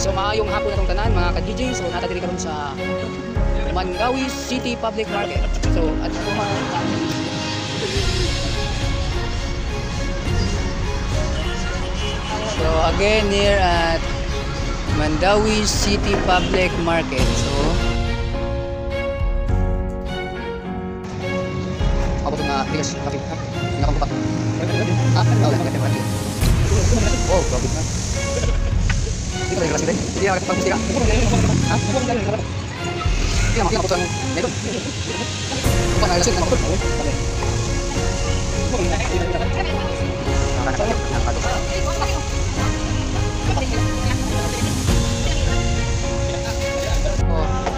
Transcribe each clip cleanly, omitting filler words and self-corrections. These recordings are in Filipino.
So maayong hapon na itong tanan mga ka-DJ. So natadiri karon sa Mandawi City Public Market. So at so again here at Mandawi City Public Market. So ako na tigas kapit ha. Nakabuka. Oh, kapit na. Hindi ko kasi hindi ako pagmusika. Ha? Hindi ako makinig ng nito. Kung ano lang ako.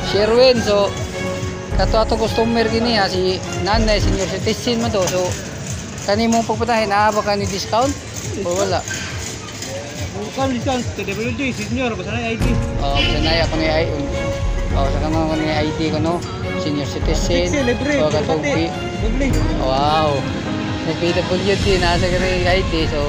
Sherwin, so kato customer gini ha si nanay senior citizen mo to. So kanimo pagpatahin ba ka ni discount o wala? Bukan discount ke DPD senior basta na ID. Oh, basta na ako ni ID. Oh, sa kamo ni ID ko no, senior citizen. So katong wow. PWD nasa kani ID so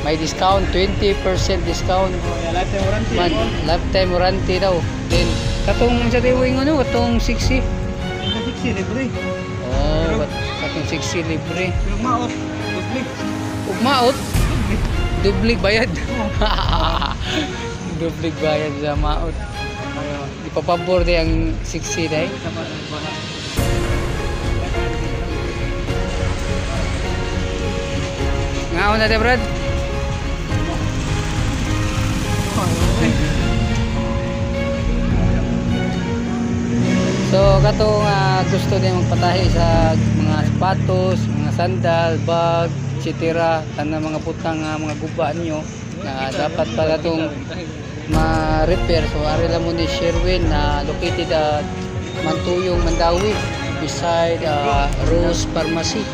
may discount, 20% discount. Lifetime warranty. Lifetime warranty daw. Then katong sa tiwing ano, katong 60. 60 libre. Oh, katong 60 libre. Maot. Maot? Dublig bayad. Dublig bayad sa maot. Ipapabor di ang 60 day. Ngaon na de Brad? So katong gusto niya magpatahi sa mga sapatos, mga sandal, bag, etc. Tanang mga putang mga guba nyo na dapat pala itong ma-repair. So ari lang mo ni Sherwin na located at Mantuyong, Mandawi beside Rose Pharmacy.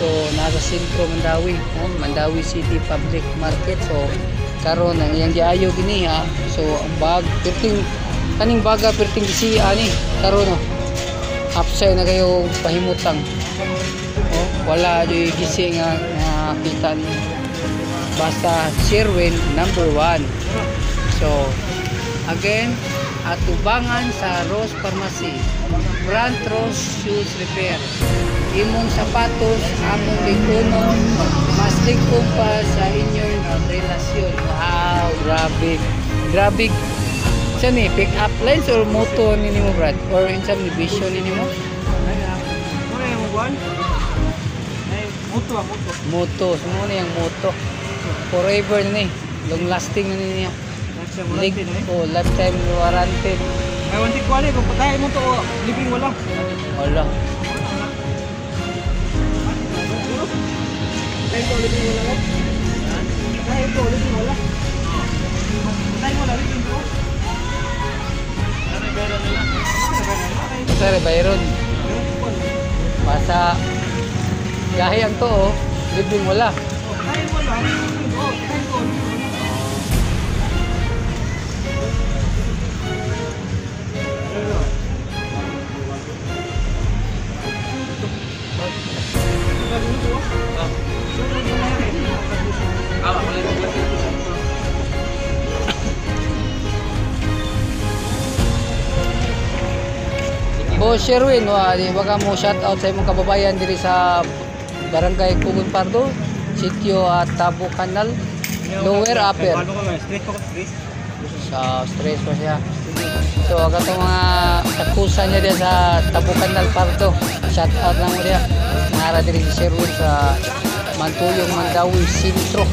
So nasa sentro Mandawi, Mandawi City Public Market. So karon ang iyang giayo gini ha. So ang bag perting kaning baga perting si ani karon no. Upside na kayo pahimutang. Oh, wala di gisi nga nakita niyo. Basta Sherwin number 1. So again atubangan sa Rose Pharmacy. Brand Rose Shoes Repair. Imong sapatos among likunon mas ligom pa sa inyong relasyon. Wow, grabe saan eh, pick up lines or moto nini mo Brad? Or insam ni vision nini mo? Moto, semua na yung moto forever na long lasting na niya lifetime warranty. May warranty ko ali kung patay mo to libreng wala. Wala. Patay ko libreng wala. Patay ko libreng wala. Patay mo la libreng ko. Sir, Byron. Basta gahi ang to oh, libreng wala. Patay mo la. Oh, patay ko. Boss Sherwin, di ba ka mo shout out sa imong kababayan diri sa Barangay Pugon Pardo, Sitio at Tabo Canal, Lower Upper. Sa stress pa siya. So katong mga takusan niya diyan sa Tabo Canal Pardo, shout out lang mo diya. Nara diri si Sherwin sa Mantuyong, Mandawi Sentro.